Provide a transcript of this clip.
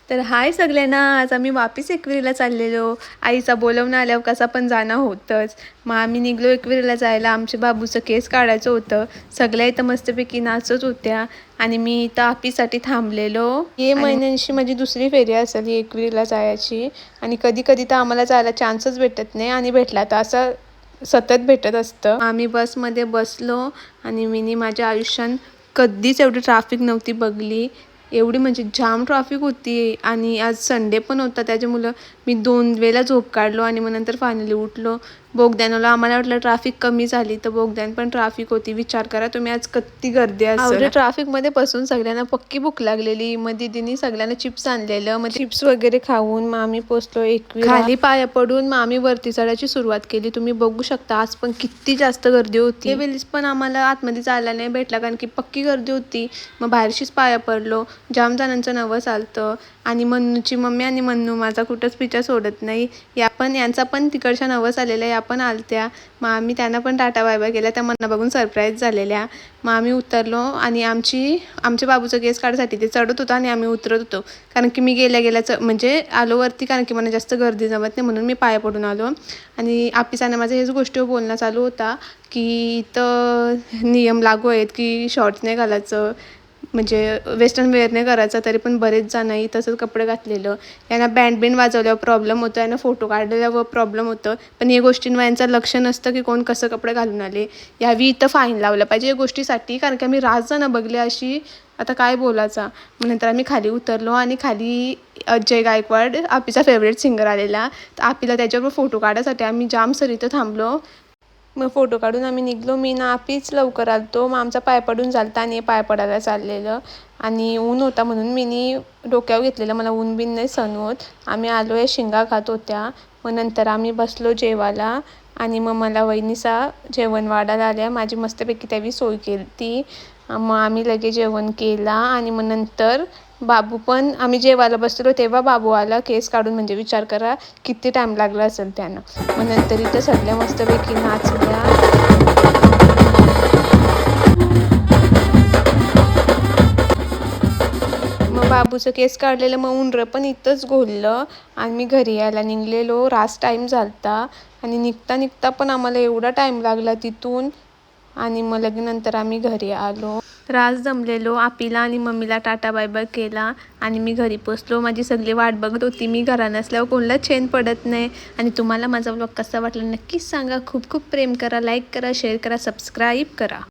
तर हाय सगळ्यांना, आज आम्ही वापिस एकविरीला चाललेलो. आईचा बोलवणं आल्यावर कसा पण जाणं होतंच. मग आम्ही निघलो एकविरीला जायला. आमच्या बाबूचं केस काढायचं होतं. सगळ्या इथं मस्तपैकी नाचत होत्या आणि मी इथं आपीसाठी थांबलेलो. ये महिन्यांशी माझी दुसरी फेरी असेल एकविरीला जायची आणि कधी कधी तर आम्हाला जायला चान्सच भेटत नाही आणि भेटला तर असं सतत भेटत असतं. आम्ही बसमध्ये बसलो आणि मी माझ्या आयुष्यात कधीच एवढी ट्रॅफिक नव्हती बघली. एवढी म्हणजे जाम ट्रॅफिक होती आणि आज संडे पण होता, त्याच्यामुळं मी 2 वेळेला झोप काढलो आणि मग नंतर फायनली उठलो. बोगद्यानला आम्हाला वाटलं ट्रॅफिक कमी झाली, तर बोगद्यान पण ट्रॅफिक होती. विचार करा तुम्ही आज किती गर्दी असेल. ट्रॅफिकमध्ये बसून सगळ्यांना पक्की भूक लागलेली. मग दीदीनी सगळ्यांना चिप्स आणलेलं. मग चिप्स वगैरे खाऊन मग आम्ही पोचलो एकविरा. खाली पाया पडून मग आम्ही वरती चढायची सुरुवात केली. तुम्ही बघू शकता आज पण किती जास्त गर्दी होती. वेळेस पण आम्हाला आतमध्ये जायला नाही भेटला कारण की पक्की गर्दी होती. मग बाहेरशीच पाया पडलो. जाम जणांचं नवस आलतं आणि मन्नूची मम्मी आणि मन्नू माझा कुठंच पिच्छा सोडत नाही. यांचा पण तिकडच्या नवस आलेल्या, या पण आलत्या. मग आम्ही त्यांना पण टाटा बाय बाय केल्या. त्या मन्ना बघून सरप्राईज झालेल्या. मग आम्ही उतरलो आणि आमच्या बाबूचं केस काढायसाठी ते चढत होतं आणि आम्ही उतरत होतो. कारण की मी गेल्याच म्हणजे आलो वरती, कारण की मला जास्त गर्दी जमत नाही म्हणून मी पाया पडून आलो. आणि आपिसाने माझं हेच गोष्टीवर बोलणं चालू होता की इथं नियम लागू आहेत की शॉर्ट्स नाही घालायचं, म्हणजे वेस्टर्न वेअर नाही करायचं. तरी पण बरेच जण तसंच कपडे घातलेलं. यांना बँड वाजवल्यावर प्रॉब्लेम होतो, यांना फोटो काढल्यावर प्रॉब्लेम होतं. पण या गोष्टींवर यांचं लक्ष नसतं की कोण कसं कपडे घालून आले. यावी इथं फाईन लावलं पाहिजे या गोष्टीसाठी, कारण की आम्ही जणं बघले अशी. आता काय बोलायचं. मग नंतर आम्ही खाली उतरलो आणि खाली अजय गायकवाड आपीचा फेवरेट सिंगर आलेला. तर आपीला त्याच्यावर फोटो काढायसाठी आम्ही जामसर इथं थांबलो. मग फोटो काढून आम्ही निघलो. मी ना आपीच लवकर आलतो. मग आमचा पाय पडून झालता आणि पाय पडायला चाललेलं आणि ऊन होता म्हणून मी डोक्यावर घेतलेलं. मला ऊन बिन नाही सहन होत. आम्ही आलो आहे, शिंगा खात होत्या. मग नंतर आम्ही बसलो जेवायला आणि मग मला वहिनीचा जेवण वाढायला आल्या. माझी मस्तपैकी त्यावी सोय केली ती. मग आम्ही लगेच जेवण केला आणि मग नंतर बाबू पण, आम्ही जेवायला बसलो तेव्हा बाबू आला केस काढून. म्हणजे विचार करा किती टाईम लागला असेल त्यानं. मग नंतर इथं सगळ्या मस्तपैकी नाचल्या. मग बाबूचं केस काढलेलं, मग उंडरं पण इथंच घोललं आणि मी घरी यायला निघलेलो. रास टाईम झालता आणि निघता पण आम्हाला एवढा टाईम लागला तिथून आणि मग नंतर आम्ही घरी आलो. रास जमलेलो. आपीला आणि मम्मीला टाटा बाय बाय केला आणि मी घरी पोचलो. माझी सगळी वाट बघत होती. मी घरा नसल्यावर कोणाला चैन पडत नाही. आणि तुम्हाला माझा व्लॉग कसा वाटला नक्कीच सांगा. खूप खूप प्रेम करा, लाईक करा, शेअर करा, सबस्क्राईब करा.